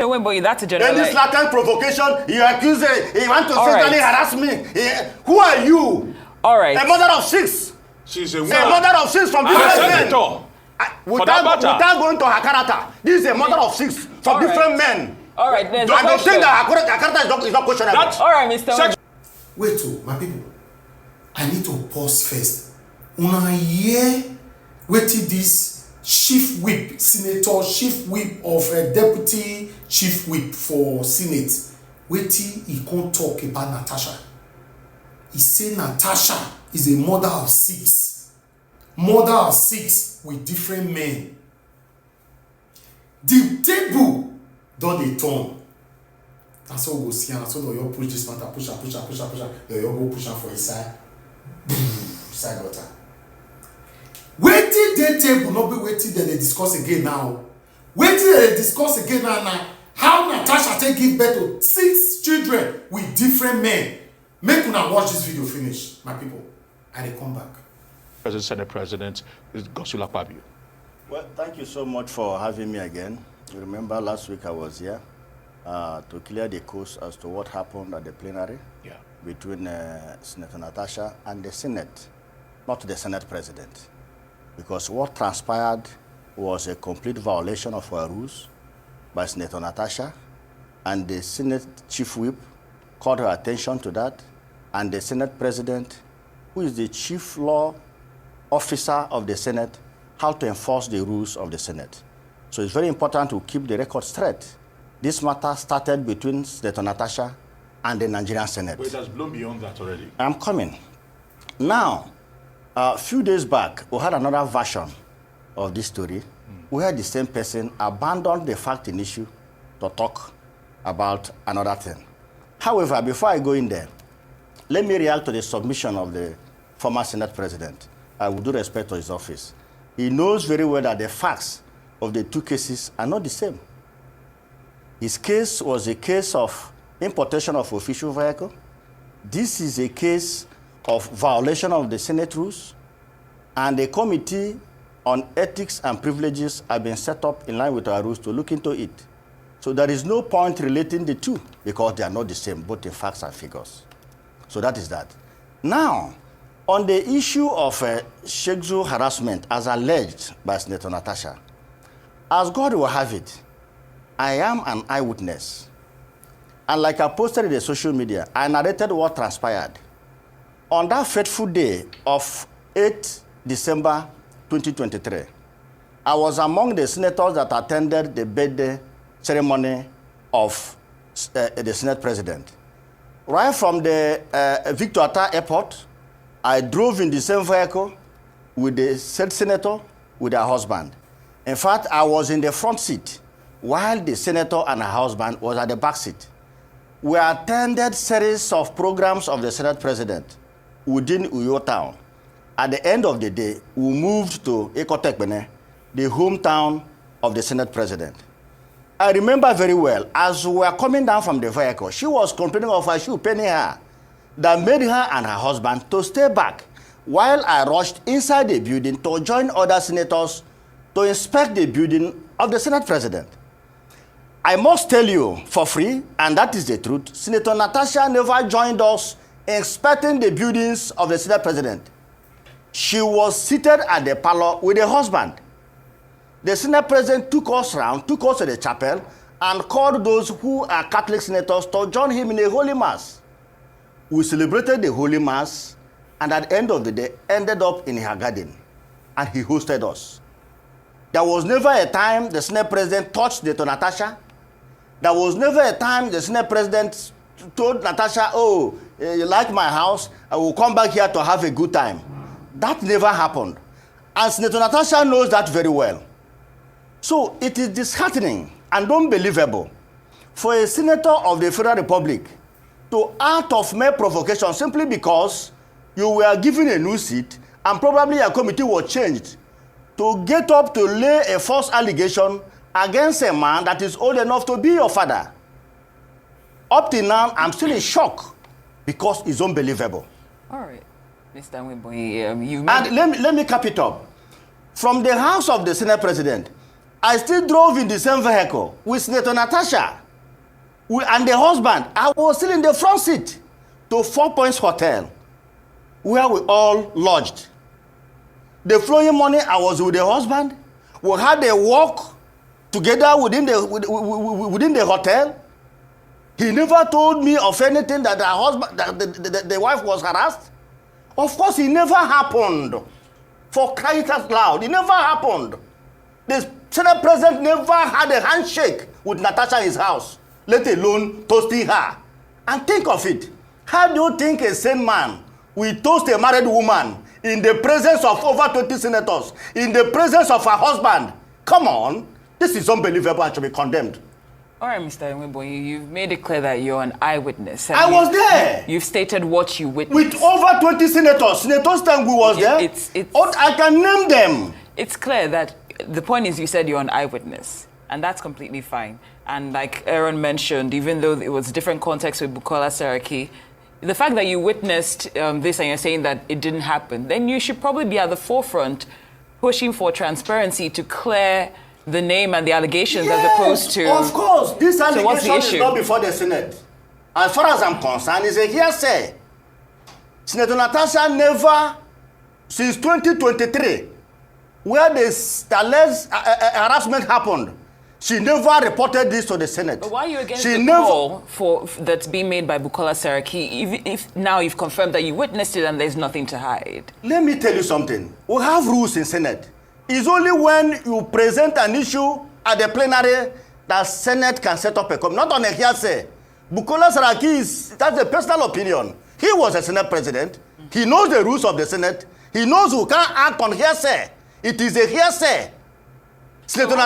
Boy, that's a general. Any latent provocation, you accuse he want to sexually harass me. Who are you? All right. A mother of 6. She's a mother of 6 from different men. Without going to her character, this is a mother of 6 from different men. All right, there's a question. I don't think that her character is not questionable. All right, Mr. Wait, my people. I need to pause first. Una hear wetin this chief whip, senator chief whip of a deputy chief whip for Senate, wetin he come talk about Natasha. He say Natasha is a mother of 6. Mother of 6 with different men. The table don dey turn. That's how we go see am. That's how you push this matter, push am. You go push am for inside. Side water. Wetin dey table no be wetin dem dey discuss again now. Wetin dem dey discuss again now how Natasha take give birth to 6 children with different men. Make una watch this video finish, my people. I dey come back. President, Senate President, Godswill Akpabio. Well, thank you so much for having me again. You remember last week I was here to clear the course as to what happened at the plenary between Senator Natasha and the Senate, not the Senate President. Because what transpired was a complete violation of our rules by Senator Natasha, and the Senate Chief Whip called her attention to that, and the Senate President, who is the chief law officer of the Senate, how to enforce the rules of the Senate. So it's very important to keep the record straight. This matter started between Senator Natasha and the Nigerian Senate. But it has blown beyond that already. I'm coming. Now, a few days back, we had another version of this story where the same person abandoned the fact in issue to talk about another thing. However, before I go in there, let me react to the submission of the former Senate President. I would do respect to his office. He knows very well that the facts of the 2 cases are not the same. His case was a case of importation of official vehicle. This is a case of violation of the Senate rules, and a committee on ethics and privileges have been set up in line with our rules to look into it. So there is no point relating the 2 because they are not the same, both in facts and figures. So that is that. Now, on the issue of sexual harassment as alleged by Senator Natasha, as God will have it, I am an eyewitness. And like I posted in the social media, I narrated what transpired. On that fateful day of 8 December 2023, I was among the senators that attended the birthday ceremony of the Senate President. Right from the Victor Atta Airport, I drove in the same vehicle with the said senator, with her husband. In fact, I was in the front seat while the senator and her husband was at the back seat. We attended series of programs of the Senate President within Uyo town. At the end of the day, we moved to Ekotekbene, the hometown of the Senate President. I remember very well, as we were coming down from the vehicle, she was complaining of her shoe penny her that made her and her husband to stay back while I rushed inside the building to join other senators to inspect the building of the Senate President. I must tell you for free, and that is the truth, Senator Natasha never joined us inspecting the buildings of the Senate President. She was seated at the parlor with her husband. The Senate President took us around, took us to the chapel, and called those who are Catholic senators to join him in a Holy Mass. We celebrated the Holy Mass, and at the end of the day, ended up in her garden, and he hosted us. There was never a time the Senate President touched Senator Natasha. There was never a time the Senate President told Natasha, oh, you like my house, I will come back here to have a good time. That never happened. And Senator Natasha knows that very well. So it is disheartening and unbelievable for a senator of the Federal Republic to act of mere provocation simply because you were given a new seat and probably a committee was changed to get up to lay a false allegation against a man that is old enough to be your father. Up till now, I'm still in shock because it's unbelievable. All right, Mr. Wimboy, you... And let me cap it up. From the house of the Senate President, I still drove in the same vehicle with Senator Natasha and the husband. I was still in the front seat to 4 Points Hotel, where we all lodged. The following morning, I was with the husband. We had a walk together within the hotel. He never told me of anything that the husband, that the wife was harassed. Of course, it never happened. For crying out loud, it never happened. The Senate President never had a handshake with Natasha in his house, let alone toasting her. And think of it. How do you think a sane man will toast a married woman in the presence of over 20 senators, in the presence of her husband? Come on. This is unbelievable and should be condemned. All right, Mr. Nweboye, you've made it clear that you're an eyewitness. I was there. You've stated what you witnessed. With over 20 senators. Senator Stangu was there. I can name them. It's clear that the point is you said you're an eyewitness, and that's completely fine. And like Aaron mentioned, even though it was different context with Bukola Saraki, the fact that you witnessed this and you're saying that it didn't happen, then you should probably be at the forefront pushing for transparency to clear the name and the allegations, as opposed to... Of course, this allegation so is not before the Senate. As far as I'm concerned, it's a hearsay. Senator Natasha never, since 2023, where the alleged harassment happened, she never reported this to the Senate. But why are you against the call that's being made by Bukola Saraki, if now you've confirmed that you witnessed it and there's nothing to hide? Let me tell you something. We have rules in Senate. It's only when you present an issue at the plenary that Senate can set up a committee, not on a hearsay. Bukola Saraki that's a personal opinion. He was a Senate president. He knows the rules of the Senate. He knows who can't act on hearsay. It is a hearsay. Senator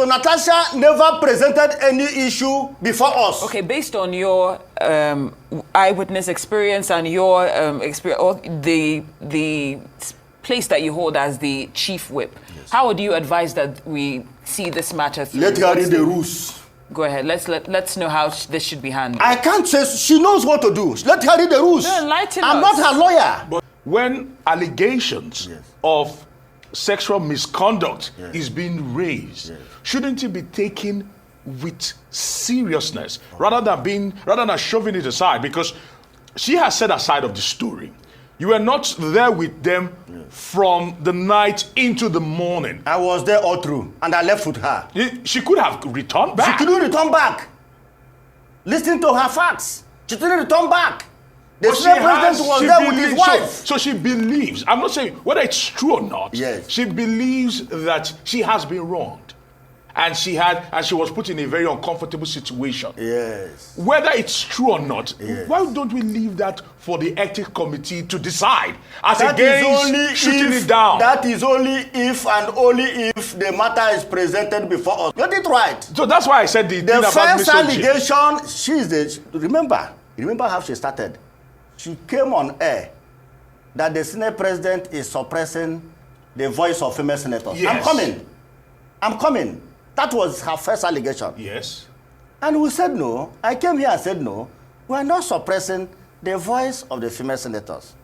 Natasha never presented any issue before us. Okay, based on your eyewitness experience and your experience, or the place that you hold as the chief whip, yes, how would you advise that we see this matter through? Let her read the rules. Go ahead. Let's know how this should be handled. I can't say she knows what to do. Let her read the rules. No, enlighten I'm us. not her lawyer. But when allegations of sexual misconduct is being raised, shouldn't it be taken with seriousness rather than shoving it aside? Because she has said her side of the story. You were not there with them from the night into the morning. I was there all through, and I left with her. She could have returned back. She couldn't return back. Listen to her facts. She didn't return back. The Senate President was there with his wife. So she believes, I'm not saying whether it's true or not, she believes that she has been wronged. And she was put in a very uncomfortable situation. Yes. Whether it's true or not, why don't we leave that for the ethics committee to decide as against shooting it down? That is only if and only if the matter is presented before us. Get it right. So that's why I said the first allegation, remember how she started? She came on air that the Senate President is suppressing the voice of female senators. Yes. I'm coming. That was her first allegation. Yes. And we said no. I came here and said no. We are not suppressing the voice of the female senators.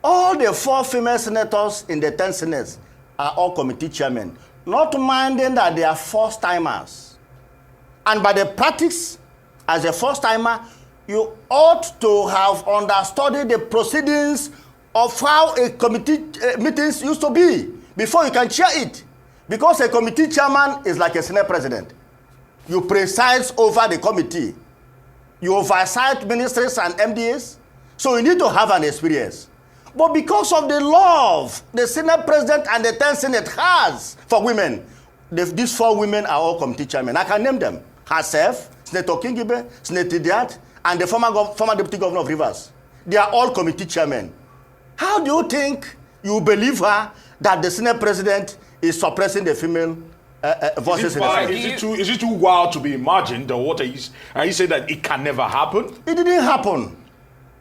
All the 4 female senators in the 10 senates are all committee chairmen, not minding that they are first-timers. And by the practice, as a first-timer, you ought to have understudied the proceedings of how a committee meetings used to be before you can chair it. Because a committee chairman is like a Senate president. You preside over the committee. You oversight ministers and MDAs. So you need to have an experience. But because of the love the Senate president and the 10th Senate has for women, these 4 women are all committee chairmen. I can name them. Herself, Senator Kingibe, Senator Diat, and the former deputy governor of Rivers. They are all committee chairmen. How do you think you believe her that the Senate president is suppressing the female voices in the Senate? Is it too wild to be imagined, or what are you saying that it can never happen? It didn't happen.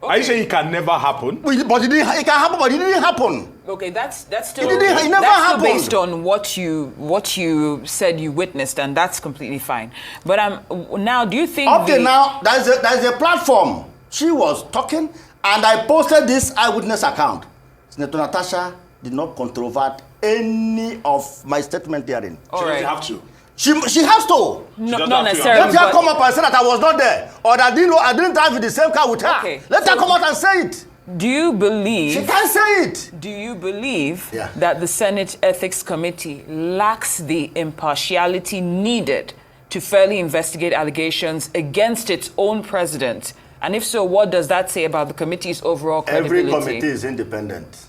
Okay. Are you saying it can never happen? But it can happen, but it didn't happen. Okay, that's still it never happened. Based on what you said you witnessed, and that's completely fine. But now, do you think up till now, there's a platform. She was talking, and I posted this eyewitness account. Senator Natasha did not controvert any of my statement herein. She doesn't have to. She has to. No, not necessarily. Let her come up and say that I was not there, or that I didn't drive in the same car with her. Okay. Let her come out and say it. Do you believe... She can't say it. Do you believe Yeah. that the Senate Ethics Committee lacks the impartiality needed to fairly investigate allegations against its own president? And if so, what does that say about the committee's overall credibility? Every committee is independent.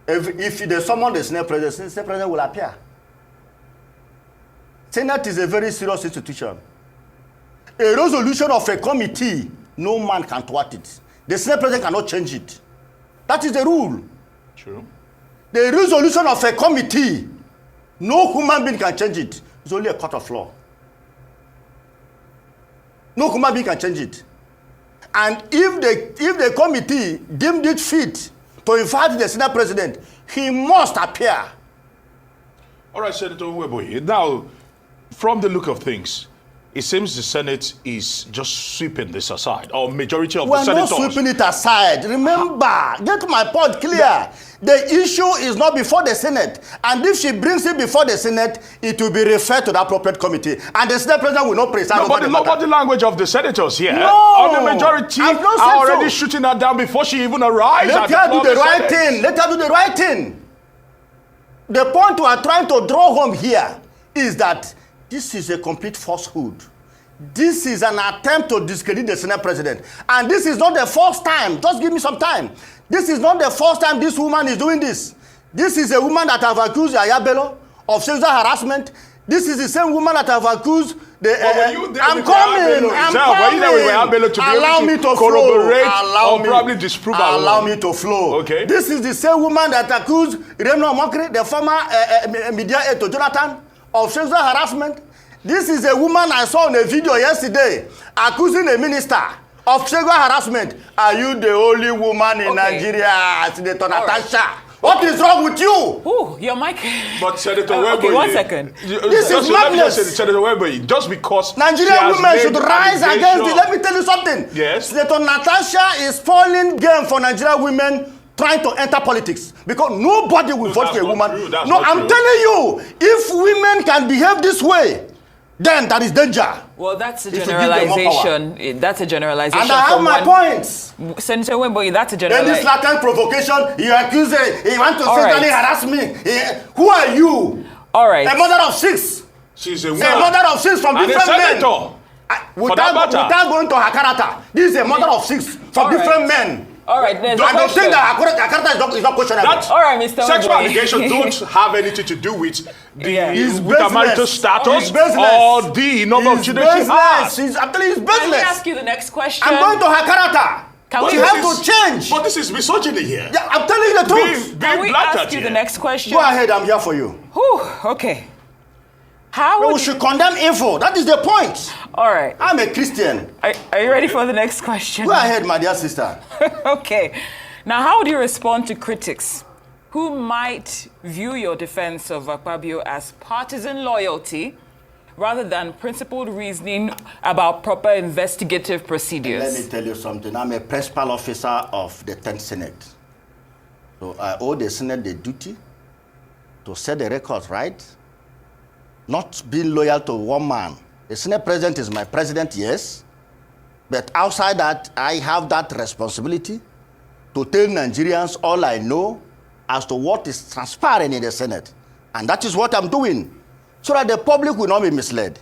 If there's someone the Senate President will appear. Senate is a very serious institution. A resolution of a committee, no man can thwart it. The Senate President cannot change it. That is the rule. True. The resolution of a committee, no human being can change it. It's only a court of law. No human being can change it. And if the committee deemed it fit to invite the Senate President, he must appear. All right, Senator Nweboye. Now, from the look of things, it seems the Senate is just sweeping this aside, or majority of the senators. We're not sweeping it aside. Remember, get my point clear. Yeah. The issue is not before the Senate. And if she brings it before the Senate, it will be referred to the appropriate committee. And the Senate President will not preside over the matter. But the language of the senators here, no, of the majority, are already shooting her down before she even arrives. Let her do the right thing. Let her do the right thing. The point we are trying to draw home here is that this is a complete falsehood. This is an attempt to discredit the Senate President. And this is not the first time. Just give me some time. This is not the first time this woman is doing this. This is a woman that have accused Ayabelo of sexual harassment. This is the same woman that have accused the... I'm coming. Allow me to flow. Probably disprove. Allow me to flow. Okay. This is the same woman that accused Reno Mokri, the former media aide to Jonathan, of sexual harassment. This is a woman I saw in a video yesterday accusing a minister of sexual harassment. Are you the only woman in Nigeria, Senator Natasha? Right. What is wrong with you? Ooh, your mic. But Senator Nweboye, okay, 1 second. This is madness. Senator Nweboye, just because Nigerian women should rise against it. Let me tell you something. Yes. Senator Natasha is spoiling game for Nigerian women trying to enter politics, because nobody will vote for a woman. No, I'm telling you, if women can behave this way, then that is danger. Well, that's a generalization. That's a generalization. And I have my points. Senator Nweboye, that's a generalization. In this latent provocation, you accuse her, you want to sexually harass me. Who are you? All right. A mother of 6. She's a woman. A mother of 6 from different men. Without going to her character, this is a mother of 6 from different men. All right, then. I don't think that her character is not questionable. All right, Mr. Sexual allegations don't have anything to do with her marital status or the number of children she has. I'm telling you, it's business. Let me ask you the next question. I'm going to her character. She has to change. But this is misogyny here. Yeah, I'm telling you the truth. Can we ask you the next question? Go ahead, I'm here for you. Whew, okay. How we should condemn evil. That is the point. All right. I'm a Christian. Are you ready for the next question? Go ahead, my dear sister. Okay. Now, how would you respond to critics who might view your defense of Akpabio as partisan loyalty rather than principled reasoning about proper investigative procedures? Let me tell you something. I'm a principal officer of the 10th Senate. So I owe the Senate the duty to set the records right, not being loyal to one man. The Senate President is my president, yes, but outside that, I have that responsibility to tell Nigerians all I know as to what is transpiring in the Senate. And that is what I'm doing, so that the public will not be misled.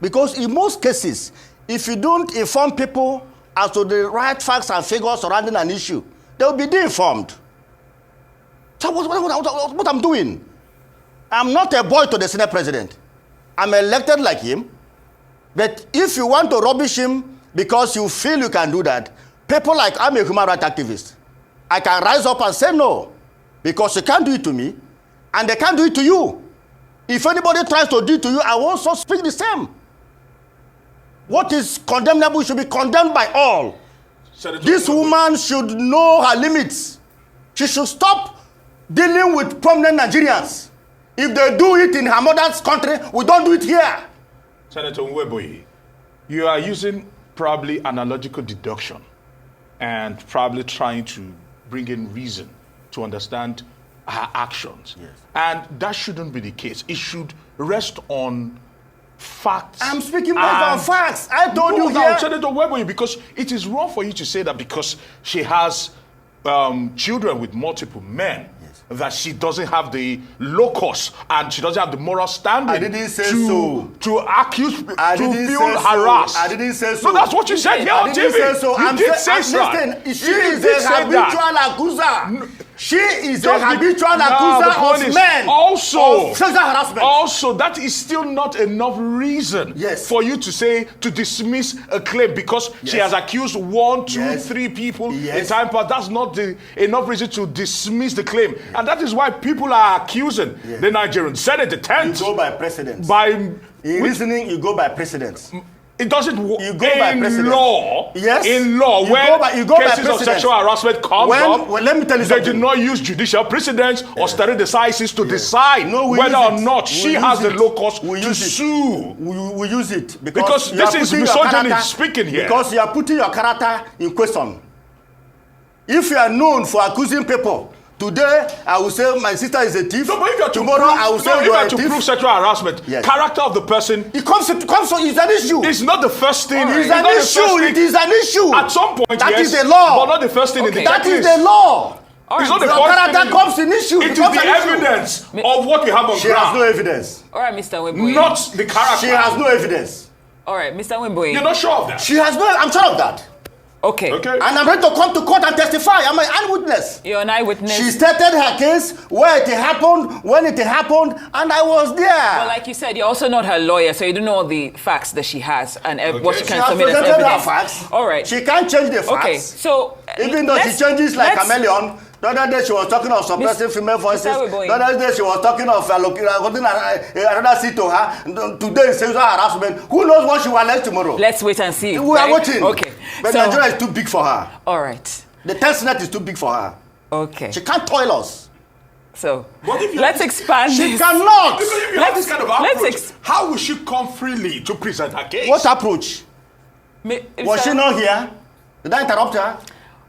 Because in most cases, if you don't inform people as to the right facts and figures surrounding an issue, they will be de-informed. So what I'm doing? I'm not a boy to the Senate President. I'm elected like him. But if you want to rubbish him because you feel you can do that, people like I'm a human rights activist. I can rise up and say no, because you can't do it to me, and they can't do it to you. If anybody tries to do it to you, I will also speak the same. What is condemnable should be condemned by all. This woman should know her limits. She should stop dealing with prominent Nigerians. If they do it in her mother's country, we don't do it here. Senator Nweboye, you are using probably analogical deduction and probably trying to bring in reason to understand her actions. Yes. And that shouldn't be the case. It should rest on facts. I'm speaking based on facts. I told you now, here. Senator Webber, because it is wrong for you to say that because she has children with multiple men, that she doesn't have the locus and she doesn't have the moral standing. I didn't say so. To accuse, I to didn't feel say so. harassed. I didn't say so. No, that's what you said here on I didn't TV. say so. You did say so. Listen, she is a habitual accuser. She is a habitual Now, the point accuser is of men. also, of sexual harassment. Also, that is still not enough reason for you to say, to dismiss a claim because she has accused 1, 2, 3 people in time past. That's not enough reason to dismiss the claim. And that is why people are accusing the Nigerian Senate, the 10th. You go by precedence. In reasoning, you go by precedence. It doesn't work. You go by precedence. Law. Yes. In law, you go cases by of sexual harassment come up, well, let me tell you they something. do not use judicial precedents or stare decisis to decide whether or not she has the locus to sue. We use it because this is misogyny speaking here. Because you are putting your character in question. If you are known for accusing people, today I will say my sister is a thief. No, but if you are tomorrow I will say you are a thief. To prove sexual harassment, character of the person. It comes it's an issue. It's not the first thing. It's an issue. It is an issue. At some point, that is yes, the law. but not the first thing in the That case. is the law. It's not the your first character thing. comes in issue. It is the evidence of what we have on ground. She has no evidence. All right, Mr. Wimboye. Not the character. She has no evidence. All right, Mr. Wimboye. You're not sure of that? She has no. I'm sure of that. Okay. And I'm ready to come to court and testify. I'm an eyewitness. You're an eyewitness. She stated her case, where it happened, when it happened, and I was there. Well, like you said, you're also not her lawyer, so you don't know all the facts that she has and what she can submit as presented her evidence. facts. All right. She can't change the facts. Okay, so even though she changes like chameleon. The other day she was talking of suppressing female voices. The other day she was talking of another seat to her. Today it's sexual harassment. Who knows what she will allege tomorrow? Let's wait and see. We are watching. Okay. But Nigeria is too big for her. All right. The 10th Senate is too big for her. Okay. She can't toil us. So let's expand. She cannot. Because if you have this kind of approach, how will she come freely to present her case? What approach? Was she not here? Did I interrupt her?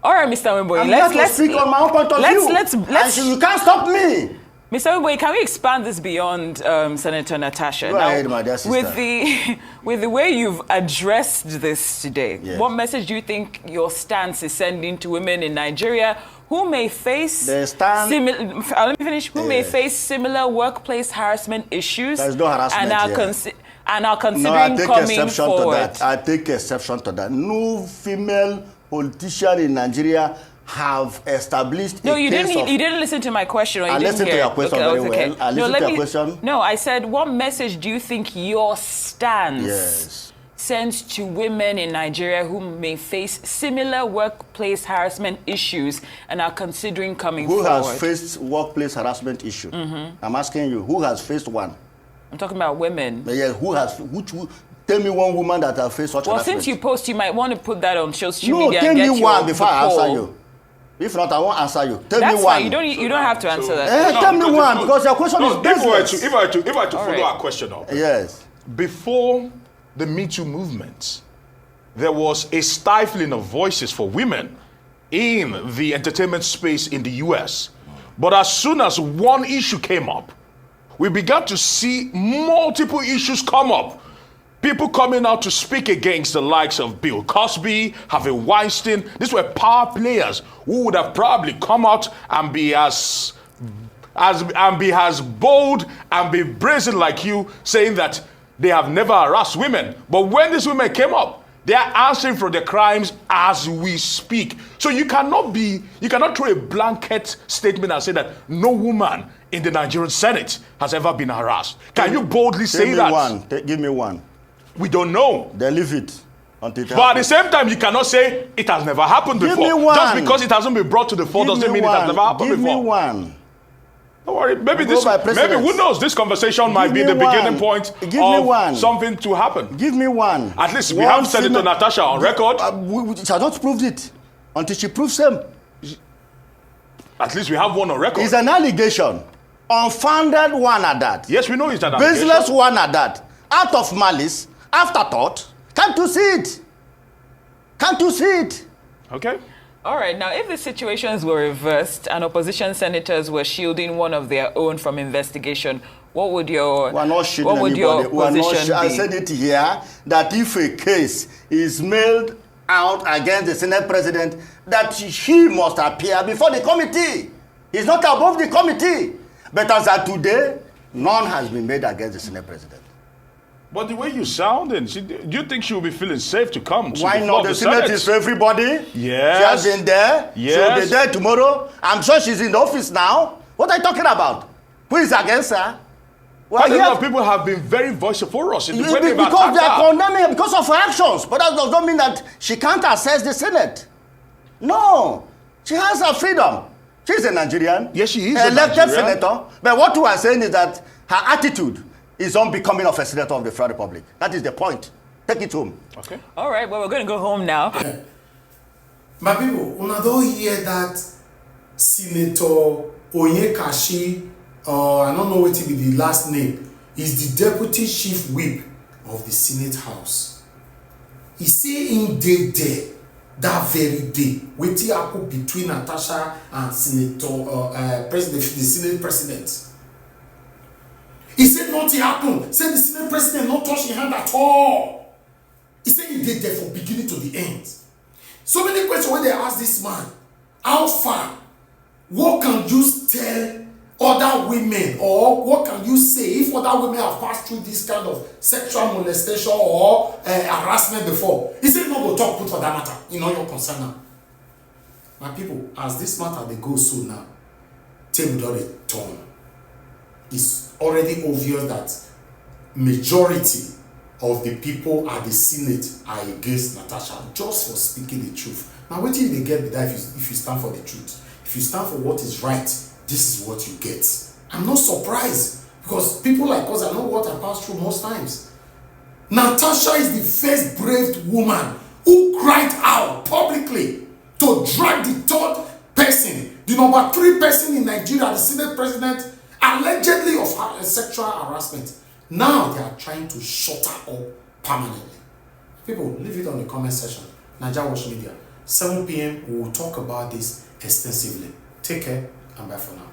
All right, Mr. Wimboye. Let's speak on my own point of view. Let's. You can't stop me. Mr. Wimboye, can we expand this beyond Senator Natasha? Go ahead, my dear sister. With the way you've addressed this today, what message do you think your stance is sending to women in Nigeria who may face let me finish. Who may face similar workplace harassment issues? There's no harassment and are considering coming forward. I take exception to that. No female politician in Nigeria have established you didn't listen to my question. Or you I listened to your question very well. I listened to your question. No, I said, what message do you think your stance sends to women in Nigeria who may face similar workplace harassment issues and are considering coming forward? Who has faced workplace harassment issue? I'm asking you, who has faced one? I'm talking about women. Yeah, tell me one woman that has faced such harassment. Well, since you post, you might want to put that on social No, media. tell me one before I answer you. If not, I won't answer you. Tell me one. Fine. You don't have to answer that. Tell me one, because your question is business. If I were to follow our question up. Yes. Before the Me Too movement, there was a stifling of voices for women in the entertainment space in the US. But as soon as one issue came up, we began to see multiple issues come up. People coming out to speak against the likes of Bill Cosby, Harvey Weinstein. These were power players who would have probably come out and be as bold and be brazen like you, saying that they have never harassed women. But when these women came up, they are answering for their crimes as we speak. So you cannot throw a blanket statement and say that no woman in the Nigerian Senate has ever been harassed. Can you boldly say that? Give me one. We don't know. They leave it until it happens. But at the same time, you cannot say it has never happened before. Give me one. Just because it hasn't been brought to the fore doesn't mean it has never happened before. Give me one. Don't worry. Maybe who knows? This conversation might be the beginning point of something to happen. Give me one. At least we have Senator Natasha on record. She has not proved it until she proves them. At least we have one on record. It's an allegation. Unfounded one at that. Yes, we know it's an allegation. Baseless one at that. Out of malice, afterthought. Can't you see it? Can't you see it? Okay. All right, now if the situations were reversed and opposition senators were shielding one of their own from investigation, what would your We are not shielding what would anybody. your We are not position be? I said it here that if a case is mailed out against the Senate President, that he must appear before the committee. He's not above the committee. But as of today, none has been made against the Senate President. But the way you sound, do you think she will be feeling safe to come to Why the not? floor The of Senate is for everybody. Yes. She has been there. Yes. She will be there tomorrow. I'm sure she's in the office now. What are you talking about? Who is against her? Well, Quite a lot of people have been very vociferous in the way they've because attacked they are her. condemning her because of her actions. But that does not mean that she can't access the Senate. No. She has her freedom. She's a Nigerian. Yes, she is an a elected Nigerian. senator. But what we are saying is that her attitude is unbecoming of a senator of the Federal Republic. That is the point. Take it home. Okay. All right, well, we're going to go home now. My people, una don hear that Senator Onyekachi, I don't know what will be the last name, is the deputy chief whip of the Senate House. He say in dey there that very day, wetin happen between Natasha and Senator President, the Senate President. He said nothing happened. Said the Senate President not touch his hand at all. He said he did there from beginning to the end. So many questions when they ask this man, how far? What can you tell other women, or what can you say if other women have passed through this kind of sexual molestation or harassment before? He said no go talk put for that matter. You know your concern now. My people, as this matter they go so now, table don dey turn. It's already obvious that majority of the people at the Senate are against Natasha just for speaking the truth. Now, what do they get with that if you stand for the truth? If you stand for what is right, this is what you get. I'm not surprised because people like us, I know what I pass through most times. Natasha is the first brave woman who cried out publicly to drag the third person, the number 3 person in Nigeria, the Senate President, allegedly of sexual harassment. Now they are trying to shut her up permanently. People, leave it on the comment section. NAIJA Watch Media. 7 p.m. we will talk about this extensively. Take care and bye for now.